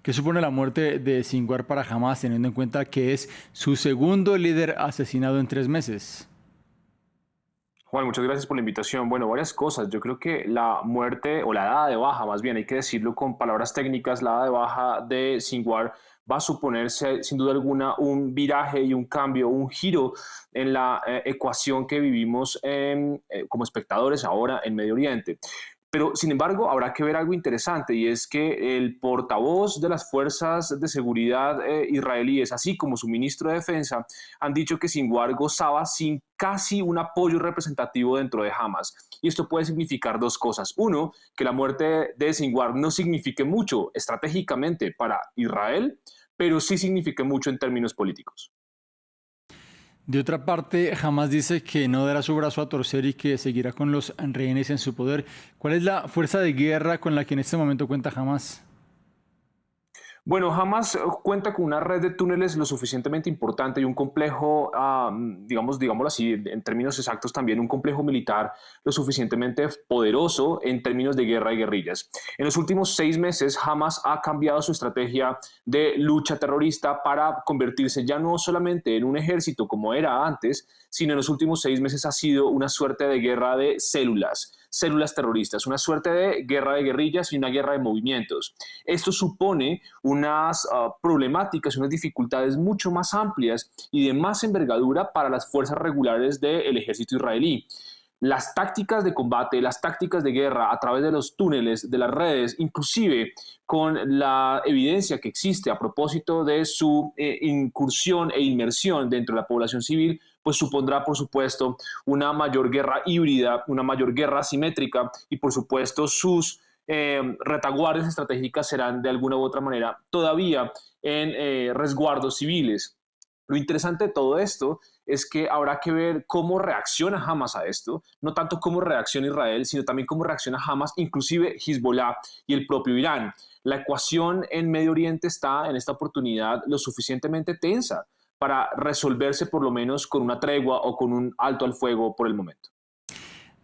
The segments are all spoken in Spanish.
¿Qué supone la muerte de Sinwar para Hamas, teniendo en cuenta que es su segundo líder asesinado en 3 meses? Juan, muchas gracias por la invitación. Bueno, varias cosas. Yo creo que la muerte o la dada de baja, más bien hay que decirlo con palabras técnicas, la dada de baja de Sinwar va a suponerse sin duda alguna un viraje y un cambio, un giro en la ecuación que vivimos como espectadores ahora en Medio Oriente. Pero, sin embargo, habrá que ver algo interesante y es que el portavoz de las fuerzas de seguridad israelíes, así como su ministro de Defensa, han dicho que Sinwar gozaba sin casi un apoyo representativo dentro de Hamas. Y esto puede significar dos cosas. Uno, que la muerte de Sinwar no signifique mucho estratégicamente para Israel, pero sí signifique mucho en términos políticos. De otra parte, Hamas dice que no dará su brazo a torcer y que seguirá con los rehenes en su poder. ¿Cuál es la fuerza de guerra con la que en este momento cuenta Hamas? Bueno, Hamas cuenta con una red de túneles lo suficientemente importante y un complejo, digámoslo así, en términos exactos también un complejo militar lo suficientemente poderoso en términos de guerra y guerrillas. En los últimos 6 meses, Hamas ha cambiado su estrategia de lucha terrorista para convertirse ya no solamente en un ejército como era antes, sino en los últimos 6 meses ha sido una suerte de guerra de células terroristas, una suerte de guerra de guerrillas y una guerra de movimientos. Esto supone unas problemáticas, unas dificultades mucho más amplias y de más envergadura para las fuerzas regulares del ejército israelí. Las tácticas de combate, las tácticas de guerra a través de los túneles, de las redes, inclusive con la evidencia que existe a propósito de su incursión e inmersión dentro de la población civil, pues supondrá, por supuesto, una mayor guerra híbrida, una mayor guerra asimétrica y, por supuesto, sus retaguardias estratégicas serán de alguna u otra manera todavía en resguardos civiles. Lo interesante de todo esto es que habrá que ver cómo reacciona Hamas a esto, no tanto cómo reacciona Israel, sino también cómo reacciona Hamas, inclusive Hezbollah y el propio Irán. La ecuación en Medio Oriente está en esta oportunidad lo suficientemente tensa para resolverse por lo menos con una tregua o con un alto al fuego por el momento.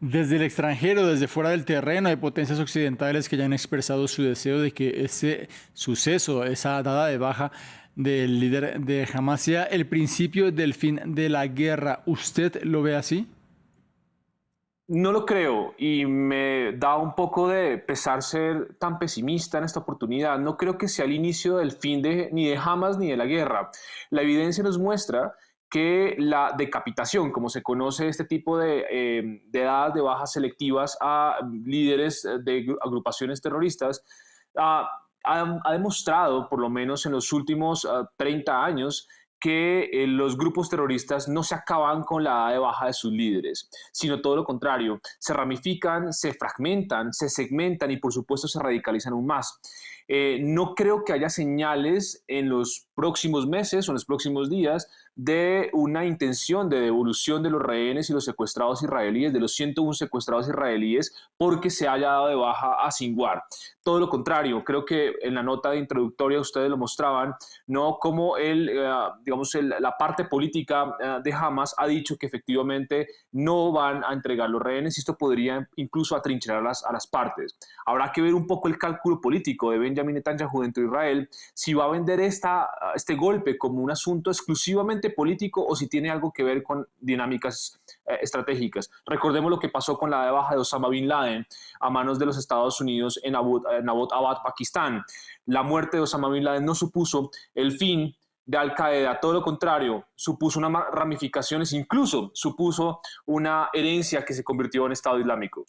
Desde el extranjero, desde fuera del terreno, hay potencias occidentales que ya han expresado su deseo de que ese suceso, esa dada de baja del líder de Hamas sea el principio del fin de la guerra. ¿Usted lo ve así? No lo creo y me da un poco de pesar ser tan pesimista en esta oportunidad. No creo que sea el inicio del fin ni de Hamas ni de la guerra. La evidencia nos muestra que la decapitación, como se conoce este tipo de dadas de bajas selectivas a líderes de agrupaciones terroristas, ha demostrado, por lo menos en los últimos 30 años, que los grupos terroristas no se acaban con la edad de baja de sus líderes, sino todo lo contrario, se ramifican, se fragmentan, se segmentan y por supuesto se radicalizan aún más. No creo que haya señales en los próximos meses o en los próximos días de una intención de devolución de los rehenes y los secuestrados israelíes, de los 101 secuestrados israelíes, porque se haya dado de baja a Sinwar. Todo lo contrario, creo que en la nota de introductoria ustedes lo mostraban, ¿no? Como la parte política de Hamas ha dicho que efectivamente no van a entregar los rehenes y esto podría incluso atrincherar a las partes. Habrá que ver un poco el cálculo político de Benjamin Netanyahu dentro de Israel, si va a vender este golpe como un asunto exclusivamente político o si tiene algo que ver con dinámicas estratégicas. Recordemos lo que pasó con la de baja de Osama Bin Laden a manos de los Estados Unidos en Abbottabad, Pakistán. La muerte de Osama Bin Laden no supuso el fin de Al Qaeda, todo lo contrario, supuso unas ramificaciones, incluso supuso una herencia que se convirtió en Estado Islámico.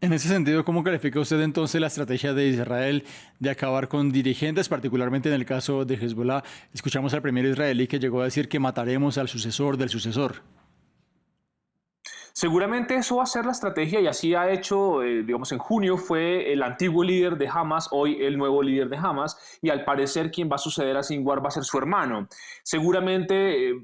En ese sentido, ¿cómo califica usted entonces la estrategia de Israel de acabar con dirigentes, particularmente en el caso de Hezbollah? Escuchamos al primer israelí que llegó a decir que mataremos al sucesor del sucesor. Seguramente eso va a ser la estrategia y así ha hecho, digamos, en junio fue el antiguo líder de Hamas, hoy el nuevo líder de Hamas, y al parecer quien va a suceder a Sinwar va a ser su hermano. Seguramente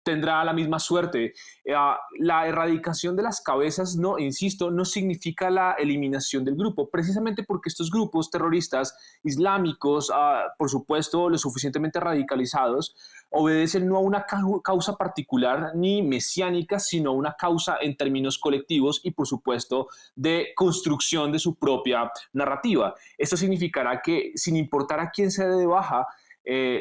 tendrá la misma suerte. La erradicación de las cabezas, no, insisto, no significa la eliminación del grupo, precisamente porque estos grupos terroristas islámicos, por supuesto, lo suficientemente radicalizados, obedecen no a una causa particular ni mesiánica, sino a una causa en términos colectivos y, por supuesto, de construcción de su propia narrativa. Esto significará que, sin importar a quién se dé de baja,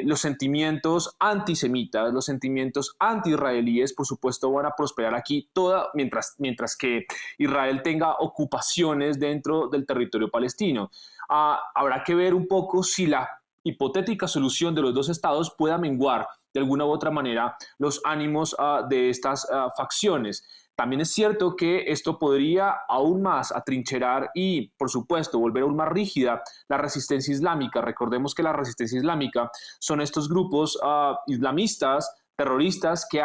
los sentimientos antisemitas, los sentimientos anti-israelíes, por supuesto, van a prosperar aquí mientras que Israel tenga ocupaciones dentro del territorio palestino. Habrá que ver un poco si la hipotética solución de los dos estados pueda menguar de alguna u otra manera los ánimos de estas facciones. También es cierto que esto podría aún más atrincherar y, por supuesto, volver aún más rígida la resistencia islámica. Recordemos que la resistencia islámica son estos grupos islamistas, terroristas, que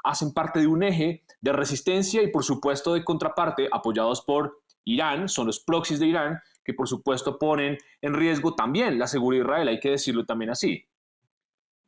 hacen parte de un eje de resistencia y, por supuesto, de contraparte, apoyados por Irán, son los proxies de Irán, que por supuesto ponen en riesgo también la seguridad de Israel, hay que decirlo también así.